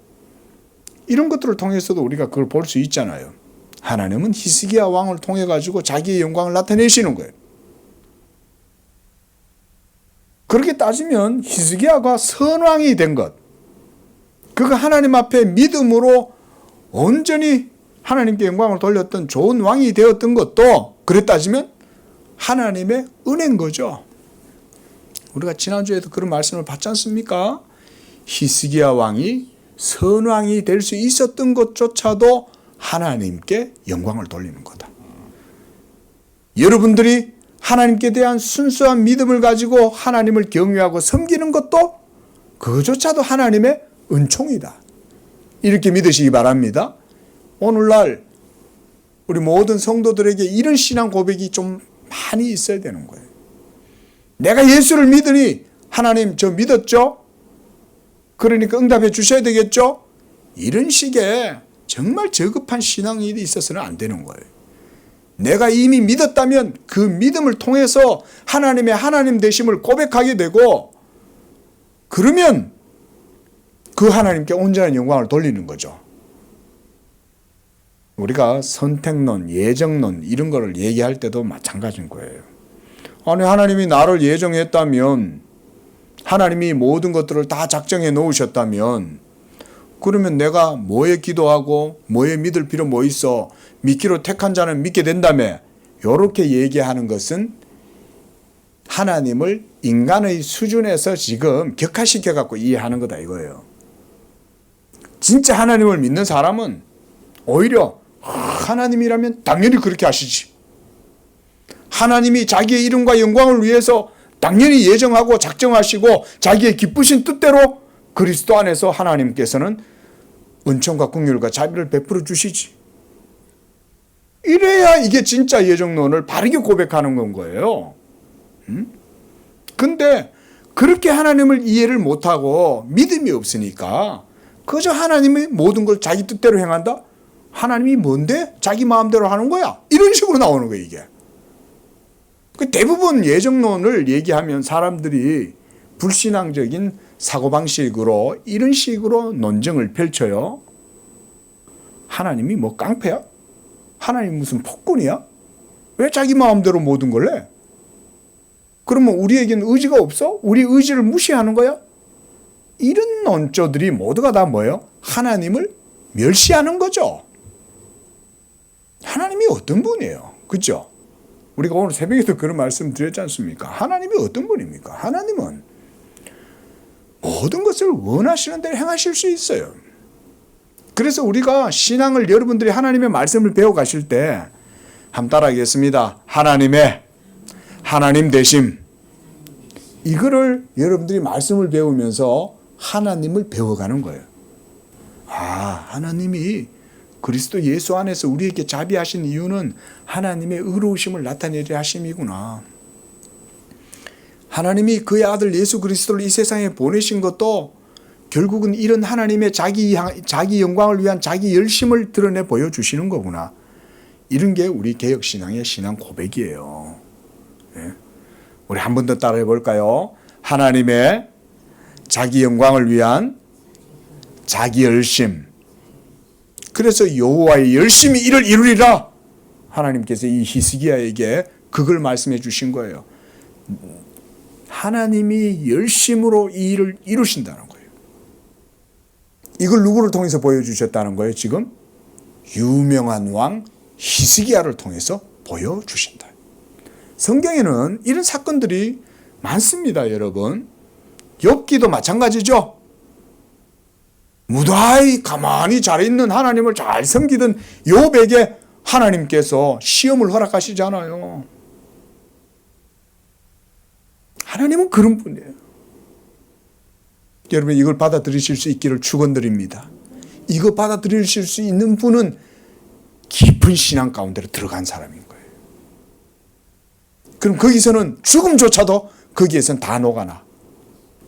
이런 것들을 통해서도 우리가 그걸 볼 수 있잖아요. 하나님은 히스기야 왕을 통해 가지고 자기의 영광을 나타내시는 거예요. 그렇게 따지면 히스기야가 선왕이 된 것, 그가 하나님 앞에 믿음으로 온전히 하나님께 영광을 돌렸던 좋은 왕이 되었던 것도 그래 따지면 하나님의 은혜인 거죠. 우리가 지난주에도 그런 말씀을 받지 않습니까? 히스기야 왕이 선왕이 될 수 있었던 것조차도 하나님께 영광을 돌리는 거다. 여러분들이 하나님께 대한 순수한 믿음을 가지고 하나님을 경외하고 섬기는 것도 그조차도 하나님의 은총이다. 이렇게 믿으시기 바랍니다. 오늘날 우리 모든 성도들에게 이런 신앙 고백이 좀 많이 있어야 되는 거예요. 내가 예수를 믿으니 하나님 저 믿었죠? 그러니까 응답해 주셔야 되겠죠? 이런 식의 정말 저급한 신앙이 있어서는 안 되는 거예요. 내가 이미 믿었다면 그 믿음을 통해서 하나님의 하나님 되심을 고백하게 되고 그러면 그 하나님께 온전한 영광을 돌리는 거죠. 우리가 선택론, 예정론 이런 거를 얘기할 때도 마찬가지인 거예요. 아니 하나님이 나를 예정했다면 하나님이 모든 것들을 다 작정해 놓으셨다면 그러면 내가 뭐에 기도하고 뭐에 믿을 필요 뭐 있어? 믿기로 택한 자는 믿게 된다며 이렇게 얘기하는 것은 하나님을 인간의 수준에서 지금 격화시켜 갖고 이해하는 거다 이거예요. 진짜 하나님을 믿는 사람은 오히려 하나님이라면 당연히 그렇게 하시지. 하나님이 자기의 이름과 영광을 위해서 당연히 예정하고 작정하시고 자기의 기쁘신 뜻대로 그리스도 안에서 하나님께서는 은총과 긍휼과 자비를 베풀어 주시지. 이래야 이게 진짜 예정론을 바르게 고백하는 건 거예요. 근데 그렇게 하나님을 이해를 못하고 믿음이 없으니까 그저 하나님의 모든 걸 자기 뜻대로 행한다? 하나님이 뭔데? 자기 마음대로 하는 거야. 이런 식으로 나오는 거예요, 이게. 대부분 예정론을 얘기하면 사람들이 불신앙적인 사고방식으로 이런 식으로 논쟁을 펼쳐요. 하나님이 뭐 깡패야? 하나님이 무슨 폭군이야? 왜 자기 마음대로 모든 걸 해? 그러면 우리에게는 의지가 없어? 우리 의지를 무시하는 거야? 이런 논조들이 모두가 다 뭐예요? 하나님을 멸시하는 거죠. 하나님이 어떤 분이에요? 그렇죠? 우리가 오늘 새벽에도 그런 말씀 드렸지 않습니까? 하나님이 어떤 분입니까? 하나님은 모든 것을 원하시는 대로 행하실 수 있어요. 그래서 우리가 신앙을 여러분들이 하나님의 말씀을 배워가실 때 한번 따라하겠습니다. 하나님 되심. 이거를 여러분들이 말씀을 배우면서 하나님을 배워가는 거예요. 하나님이 그리스도 예수 안에서 우리에게 자비하신 이유는 하나님의 의로우심을 나타내려 하심이구나. 하나님이 그의 아들 예수 그리스도를 이 세상에 보내신 것도 결국은 이런 하나님의 자기 영광을 위한 자기 열심을 드러내 보여주시는 거구나. 이런 게 우리 개혁신앙의 신앙 고백이에요. 네? 우리 한 번 더 따라해 볼까요? 하나님의 자기 영광을 위한 자기 열심. 그래서 여호와의 열심히 이를 이루리라. 하나님께서 이 히스기야에게 그걸 말씀해 주신 거예요. 하나님이 열심으로 이 일을 이루신다는 거예요. 이걸 누구를 통해서 보여주셨다는 거예요, 지금? 유명한 왕 히스기야를 통해서 보여주신다. 성경에는 이런 사건들이 많습니다, 여러분. 욥기도 마찬가지죠. 무다히 가만히 잘 있는 하나님을 잘 섬기던 욥에게 하나님께서 시험을 허락하시잖아요. 하나님은 그런 분이에요. 여러분 이걸 받아들이실 수 있기를 축원드립니다. 이거 받아들이실 수 있는 분은 깊은 신앙 가운데로 들어간 사람인 거예요. 그럼 거기서는 죽음조차도 거기에선 다 녹아나.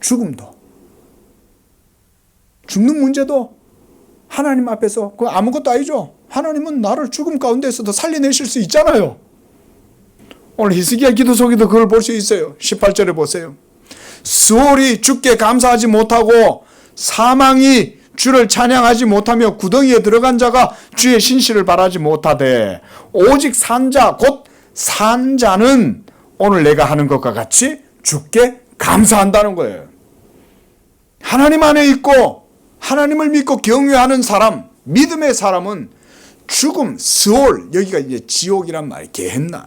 죽음도. 죽는 문제도 하나님 앞에서 그거 아무것도 아니죠. 하나님은 나를 죽음 가운데서도 살려내실 수 있잖아요. 오늘 히스기야 기도 속에도 그걸 볼 수 있어요. 18절에 보세요. 수월이 주께 감사하지 못하고 사망이 주를 찬양하지 못하며 구덩이에 들어간 자가 주의 신실을 바라지 못하되 오직 산자 곧 산자는 오늘 내가 하는 것과 같이 주께 감사한다는 거예요. 하나님 안에 있고 하나님을 믿고 경외하는 사람, 믿음의 사람은 죽음, 스올, 여기가 이제 지옥이란 말이에요. 게헨나.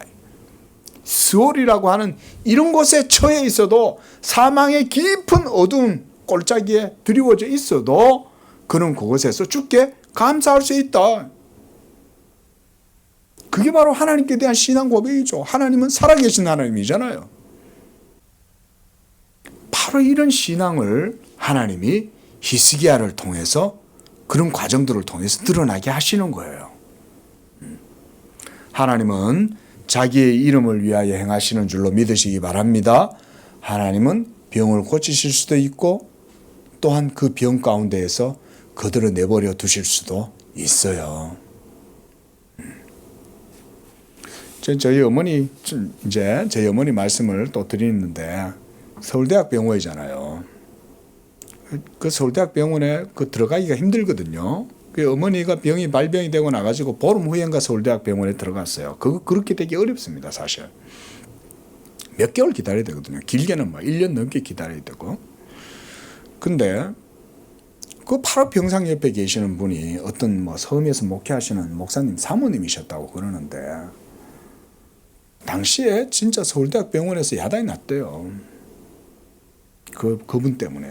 스올이라고 하는 이런 곳에 처해 있어도 사망의 깊은 어두운 골짜기에 드리워져 있어도 그는 그곳에서 주께 감사할 수 있다. 그게 바로 하나님께 대한 신앙 고백이죠. 하나님은 살아계신 하나님이잖아요. 바로 이런 신앙을 하나님이 히스기야를 통해서 그런 과정들을 통해서 드러나게 하시는 거예요. 하나님은 자기의 이름을 위하여 행하시는 줄로 믿으시기 바랍니다. 하나님은 병을 고치실 수도 있고 또한 그 병 가운데에서 그들을 내버려 두실 수도 있어요. 저희 어머니 이제 저희 어머니 말씀을 또 드리는데 서울대학 병원이잖아요. 그 서울대학 병원에 그 들어가기가 힘들거든요. 그 어머니가 병이 발병이 되고 나가지고 보름 후엔가 서울대학 병원에 들어갔어요. 그렇게 되기 어렵습니다, 사실. 몇 개월 기다려야 되거든요. 길게는 뭐 1년 넘게 기다려야 되고. 근데 그 바로 병상 옆에 계시는 분이 어떤 뭐 섬에서 목회하시는 목사님 사모님이셨다고 그러는데 당시에 진짜 서울대학 병원에서 야단이 났대요. 그분 때문에.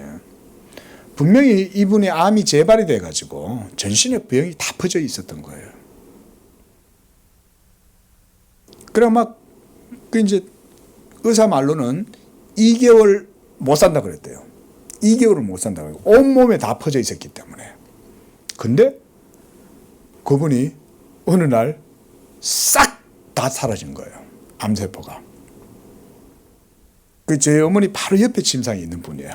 분명히 이분의 암이 재발이 돼가지고 전신에 병이 다 퍼져 있었던 거예요. 그래 그 이제 의사 말로는 2개월 못 산다 그랬대요. 2개월을 못 산다고 해요. 온몸에 다 퍼져 있었기 때문에. 근데 그분이 어느 날 싹 다 사라진 거예요. 암세포가. 그 제 어머니 바로 옆에 침상에 있는 분이에요.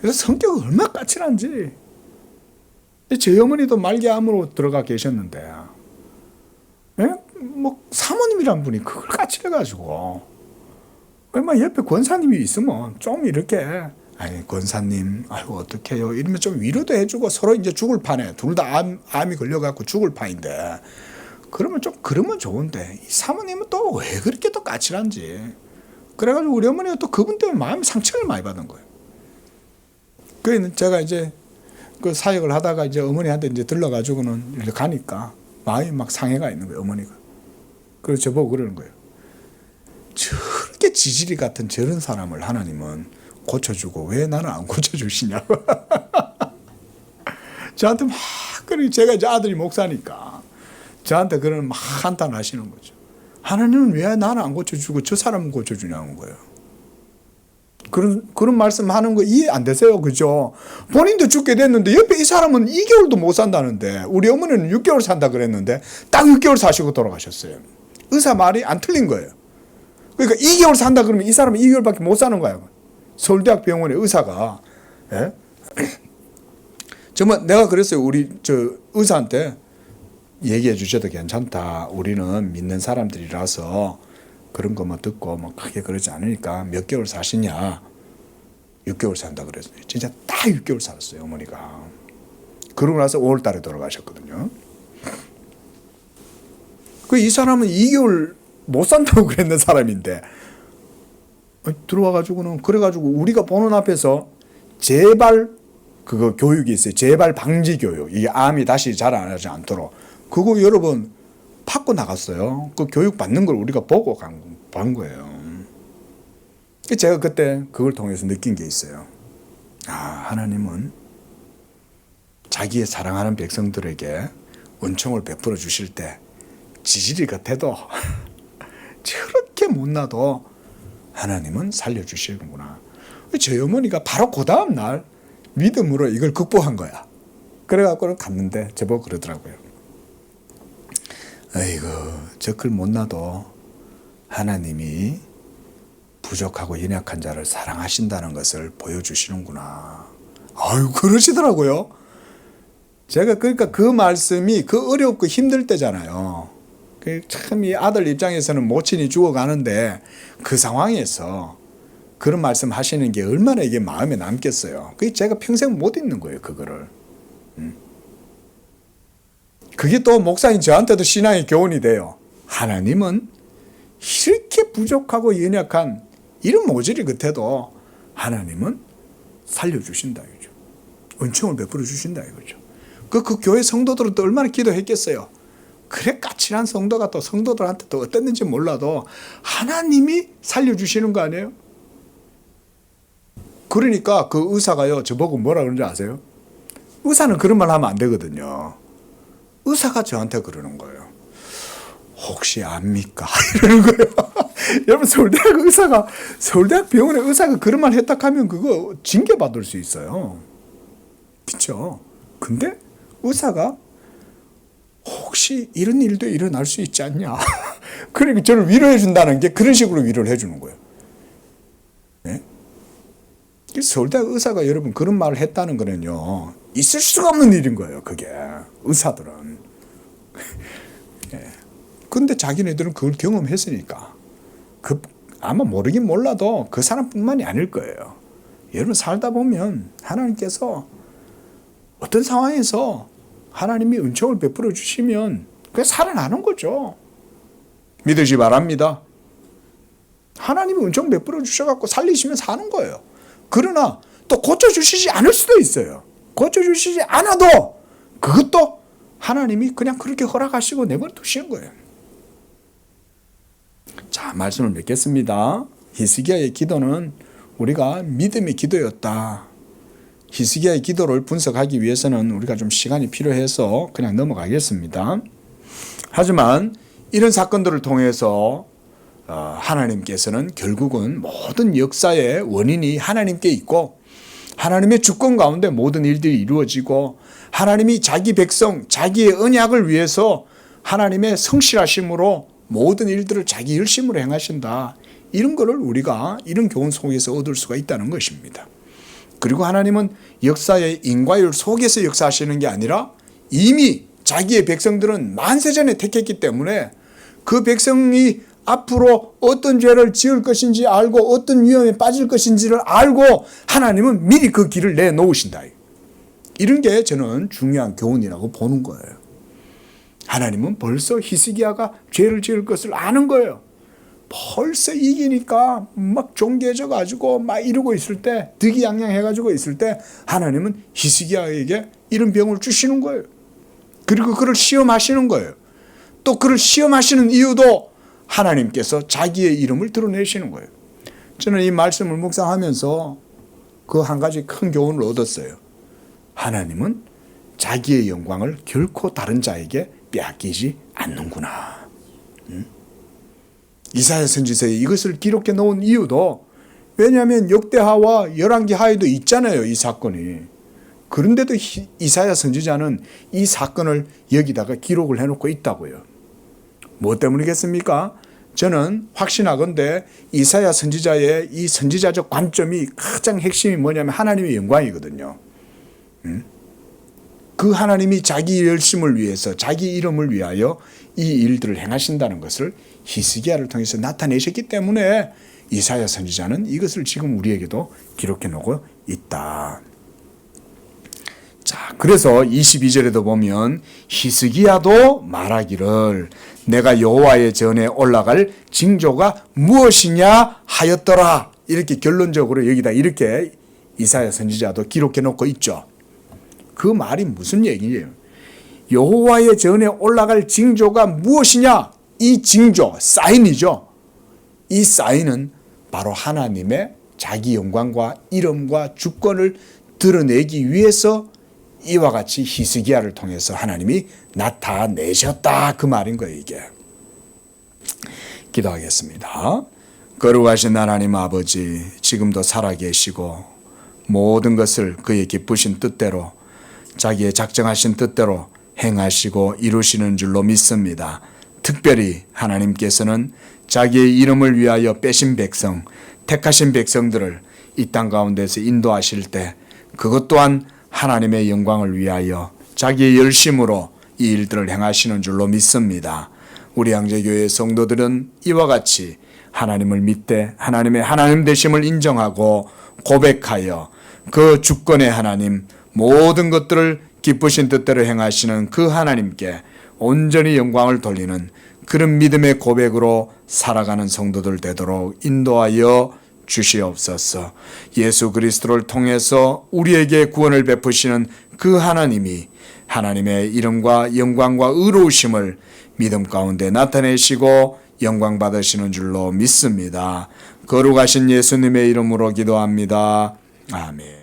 그래서 성격이 얼마나 까칠한지. 제 어머니도 말기암으로 들어가 계셨는데, 예? 뭐 사모님이란 분이 그걸 까칠해가지고, 얼마 옆에 권사님이 있으면 좀 이렇게, 아니 권사님, 아이고 어떡해요 이러면 좀 위로도 해주고, 서로 이제 죽을 판에 둘 다 암이 걸려갖고 죽을 판인데, 그러면 좀 그러면 좋은데 이 사모님은 또 왜 그렇게 또 까칠한지. 그래가지고 우리 어머니가 또 그분 때문에 마음의 상처를 많이 받은 거예요. 그래서 제가 이제 그 사역을 하다가 이제 어머니한테 이제 들러가지고는 이렇게 가니까 마음이 막 상해가 있는 거예요, 어머니가. 그래서 저보고 그러는 거예요. 저렇게 지지리 같은 저런 사람을 하나님은 고쳐주고 왜 나는 안 고쳐주시냐고. 저한테 막, 그러니 제가 이제 아들이 목사니까 저한테 그런 막 한탄하시는 거죠. 하나님은 왜 나는 안 고쳐주고 저 사람은 고쳐주냐는 거예요. 그런 말씀 하는 거 이해 안 되세요? 그죠? 본인도 죽게 됐는데 옆에 이 사람은 2개월도 못 산다는데, 우리 어머니는 6개월 산다 그랬는데 딱 6개월 사시고 돌아가셨어요. 의사 말이 안 틀린 거예요. 그러니까 2개월 산다 그러면 이 사람은 2개월밖에 못 사는 거예요. 서울대학 병원의 의사가. 예? 정말 내가 그랬어요. 우리 저 의사한테 얘기해 주셔도 괜찮다. 우리는 믿는 사람들이라서 그런 것만 듣고 뭐 크게 그러지 않으니까 몇 개월 사시냐. 6개월 산다 그랬어요. 진짜 딱 6개월 살았어요, 어머니가. 그러고 나서 5월 달에 돌아가셨거든요. 그 이 사람은 2개월 못 산다고 그랬는 사람인데, 들어와가지고는, 그래가지고 우리가 보는 앞에서 재발, 그거 교육이 있어요. 재발 방지 교육. 이게 암이 다시 자라나지 않도록. 그거 여러분 받고 나갔어요. 그 교육 받는 걸 우리가 보고 간 거예요. 제가 그때 그걸 통해서 느낀 게 있어요. 아, 하나님은 자기의 사랑하는 백성들에게 은총을 베풀어 주실 때 지질이 같아도 저렇게 못나도 하나님은 살려주시는구나. 저희 어머니가 바로 그 다음 날 믿음으로 이걸 극복한 거야. 그래갖고는 갔는데 제보고 그러더라고요. 아이고, 저걸 못나도 하나님이 부족하고 연약한 자를 사랑하신다는 것을 보여주시는구나. 아유, 그러시더라고요. 제가 그러니까 그 말씀이 그 어렵고 힘들 때잖아요. 참 이 아들 입장에서는 모친이 죽어가는데 그 상황에서 그런 말씀 하시는 게 얼마나 이게 마음에 남겠어요. 그게 제가 평생 못 잊는 거예요, 그거를. 그게 또 목사인 저한테도 신앙의 교훈이 돼요. 하나님은 이렇게 부족하고 연약한 이런 모질이 같아도 하나님은 살려주신다 이거죠. 은총을 베풀어 주신다 이거죠. 그 교회 성도들은 또 얼마나 기도했겠어요. 그래 까칠한 성도가 또 성도들한테 또 어땠는지 몰라도 하나님이 살려주시는 거 아니에요? 그러니까 그 의사가요, 저보고 뭐라 그러는지 아세요? 의사는 그런 말 하면 안 되거든요. 의사가 저한테 그러는 거예요. 혹시 압니까? 이러는 거예요. 여러분, 서울대학 병원의 의사가 그런 말 했다 하면 그거 징계받을 수 있어요. 그렇죠? 근데 의사가 혹시 이런 일도 일어날 수 있지 않냐. 그러니까 저를 위로해 준다는 게 그런 식으로 위로를 해 주는 거예요. 네? 서울대학 의사가 여러분 그런 말을 했다는 거는요, 있을 수가 없는 일인 거예요. 그게 의사들은. 네. 근데 자기네들은 그걸 경험했으니까 아마 모르긴 몰라도 그 사람뿐만이 아닐 거예요. 여러분 살다 보면 하나님께서 어떤 상황에서 하나님이 은총을 베풀어 주시면 그게 살아나는 거죠. 믿으시 바랍니다. 하나님이 은총 베풀어 주셔갖고 살리시면 사는 거예요. 그러나 또 고쳐주시지 않을 수도 있어요. 고쳐주시지 않아도 그것도 하나님이 그냥 그렇게 허락하시고 내버려 두시는 거예요. 자, 말씀을 맺겠습니다. 히스기야의 기도는 우리가 믿음의 기도였다. 히스기야의 기도를 분석하기 위해서는 우리가 좀 시간이 필요해서 그냥 넘어가겠습니다. 하지만 이런 사건들을 통해서 하나님께서는 결국은 모든 역사의 원인이 하나님께 있고 하나님의 주권 가운데 모든 일들이 이루어지고 하나님이 자기 백성, 자기의 언약을 위해서 하나님의 성실하심으로 모든 일들을 자기 열심으로 행하신다. 이런 거를 우리가 이런 교훈 속에서 얻을 수가 있다는 것입니다. 그리고 하나님은 역사의 인과율 속에서 역사하시는 게 아니라 이미 자기의 백성들은 만세전에 택했기 때문에 그 백성이 앞으로 어떤 죄를 지을 것인지 알고 어떤 위험에 빠질 것인지를 알고 하나님은 미리 그 길을 내놓으신다. 이런 게 저는 중요한 교훈이라고 보는 거예요. 하나님은 벌써 히스기야가 죄를 지을 것을 아는 거예요. 벌써 이기니까 막 종개져 가지고 막 이러고 있을 때, 득이양양해 가지고 있을 때 하나님은 히스기야에게 이런 병을 주시는 거예요. 그리고 그를 시험하시는 거예요. 또 그를 시험하시는 이유도 하나님께서 자기의 이름을 드러내시는 거예요. 저는 이 말씀을 묵상하면서 그 한 가지 큰 교훈을 얻었어요. 하나님은 자기의 영광을 결코 다른 자에게 빼앗기지 않는구나. 이사야 선지서에 이것을 기록해 놓은 이유도 왜냐하면 역대하와 열왕기하에도 있잖아요, 이 사건이. 그런데도 이사야 선지자는 이 사건을 여기다가 기록을 해놓고 있다고요. 뭐 때문이겠습니까? 저는 확신하건대 이사야 선지자의 이 선지자적 관점이 가장 핵심이 뭐냐면 하나님의 영광이거든요. 그 하나님이 자기 열심을 위해서 자기 이름을 위하여 이 일들을 행하신다는 것을 히스기야를 통해서 나타내셨기 때문에 이사야 선지자는 이것을 지금 우리에게도 기록해 놓고 있다. 자, 그래서 22절에도 보면 히스기야도 말하기를 내가 여호와의 전에 올라갈 징조가 무엇이냐 하였더라. 이렇게 결론적으로 여기다 이렇게 이사야 선지자도 기록해 놓고 있죠. 그 말이 무슨 얘기예요? 여호와의 전에 올라갈 징조가 무엇이냐? 이 징조, 사인이죠. 이 사인은 바로 하나님의 자기 영광과 이름과 주권을 드러내기 위해서 이와 같이 히스기야를 통해서 하나님이 나타내셨다. 그 말인 거예요, 이게. 기도하겠습니다. 거룩하신 하나님 아버지, 지금도 살아계시고 모든 것을 그의 기쁘신 뜻대로 자기의 작정하신 뜻대로 행하시고 이루시는 줄로 믿습니다. 특별히 하나님께서는 자기의 이름을 위하여 빼신 백성, 택하신 백성들을 이 땅 가운데서 인도하실 때 그것 또한 하나님의 영광을 위하여 자기의 열심으로 이 일들을 행하시는 줄로 믿습니다. 우리 양재교회 성도들은 이와 같이 하나님을 믿되 하나님의 하나님 되심을 인정하고 고백하여 그 주권의 하나님, 모든 것들을 기쁘신 뜻대로 행하시는 그 하나님께 온전히 영광을 돌리는 그런 믿음의 고백으로 살아가는 성도들 되도록 인도하여 주시옵소서. 예수 그리스도를 통해서 우리에게 구원을 베푸시는 그 하나님이 하나님의 이름과 영광과 의로우심을 믿음 가운데 나타내시고 영광 받으시는 줄로 믿습니다. 거룩하신 예수님의 이름으로 기도합니다. 아멘.